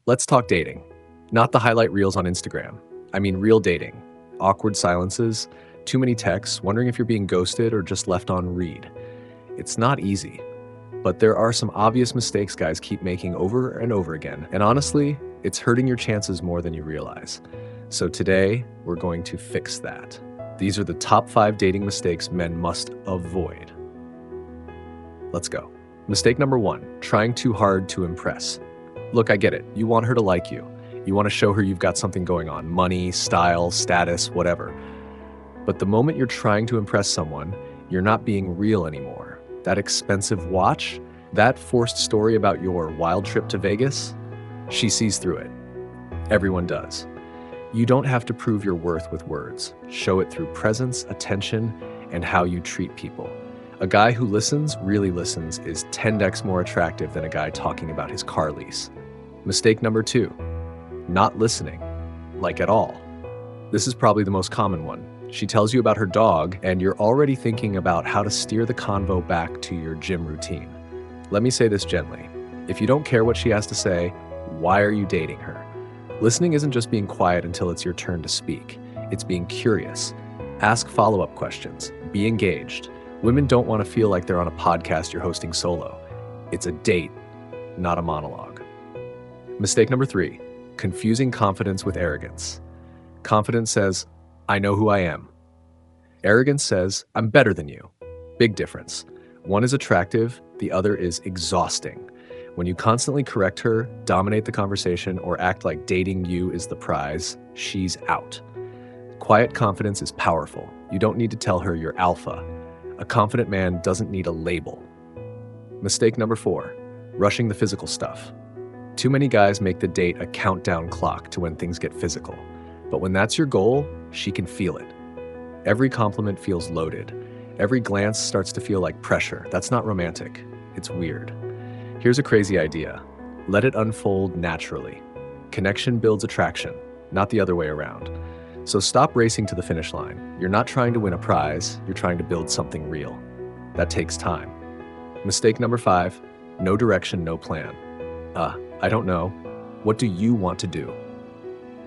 Let's talk dating. Not the highlight reels on Instagram. I mean real dating. Awkward silences, too many texts, wondering if you're being ghosted or just left on read. It's not easy, but there are some obvious mistakes guys keep making over and over again. And honestly, it's hurting your chances more than you realize. So today, we're going to fix that. These are the top 5 dating mistakes men must avoid. Let's go. Mistake number 1, trying too hard to impress. Look, I get it. You want her to like you. You want to show her you've got something going on, money, style, status, whatever. But the moment you're trying to impress someone, you're not being real anymore. That expensive watch, that forced story about your wild trip to Vegas, she sees through it. Everyone does. You don't have to prove your worth with words. Show it through presence, attention, and how you treat people. A guy who listens, really listens, is 10x more attractive than a guy talking about his car lease. Mistake number 2, not listening, like at all. This is probably the most common one. She tells you about her dog, and you're already thinking about how to steer the convo back to your gym routine. Let me say this gently. If you don't care what she has to say, why are you dating her? Listening isn't just being quiet until it's your turn to speak. It's being curious. Ask follow-up questions. Be engaged. Women don't want to feel like they're on a podcast you're hosting solo. It's a date, not a monologue. Mistake number 3, confusing confidence with arrogance. Confidence says, I know who I am. Arrogance says, I'm better than you. Big difference. One is attractive, the other is exhausting. When you constantly correct her, dominate the conversation, or act like dating you is the prize, she's out. Quiet confidence is powerful. You don't need to tell her you're alpha. A confident man doesn't need a label. Mistake number 4, rushing the physical stuff. Too many guys make the date a countdown clock to when things get physical. But when that's your goal, she can feel it. Every compliment feels loaded. Every glance starts to feel like pressure. That's not romantic. It's weird. Here's a crazy idea. Let it unfold naturally. Connection builds attraction, not the other way around. So stop racing to the finish line. You're not trying to win a prize, you're trying to build something real. That takes time. Mistake number 5, no direction, no plan. I don't know. What do you want to do?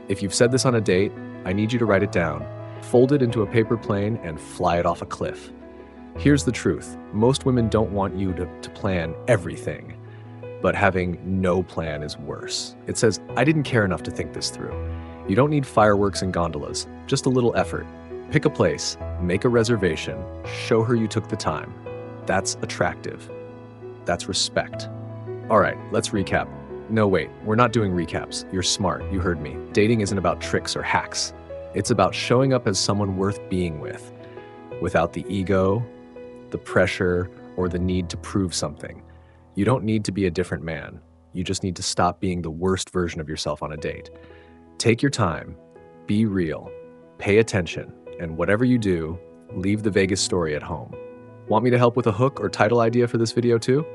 If you've said this on a date, I need you to write it down, fold it into a paper plane, and fly it off a cliff. Here's the truth. Most women don't want you to plan everything, but having no plan is worse. It says, I didn't care enough to think this through. You don't need fireworks and gondolas, just a little effort. Pick a place, make a reservation, show her you took the time. That's attractive. That's respect. All right, let's recap. No, wait, we're not doing recaps. You're smart, you heard me. Dating isn't about tricks or hacks. It's about showing up as someone worth being with, without the ego, the pressure, or the need to prove something. You don't need to be a different man. You just need to stop being the worst version of yourself on a date. Take your time, be real, pay attention, and whatever you do, leave the Vegas story at home. Want me to help with a hook or title idea for this video too?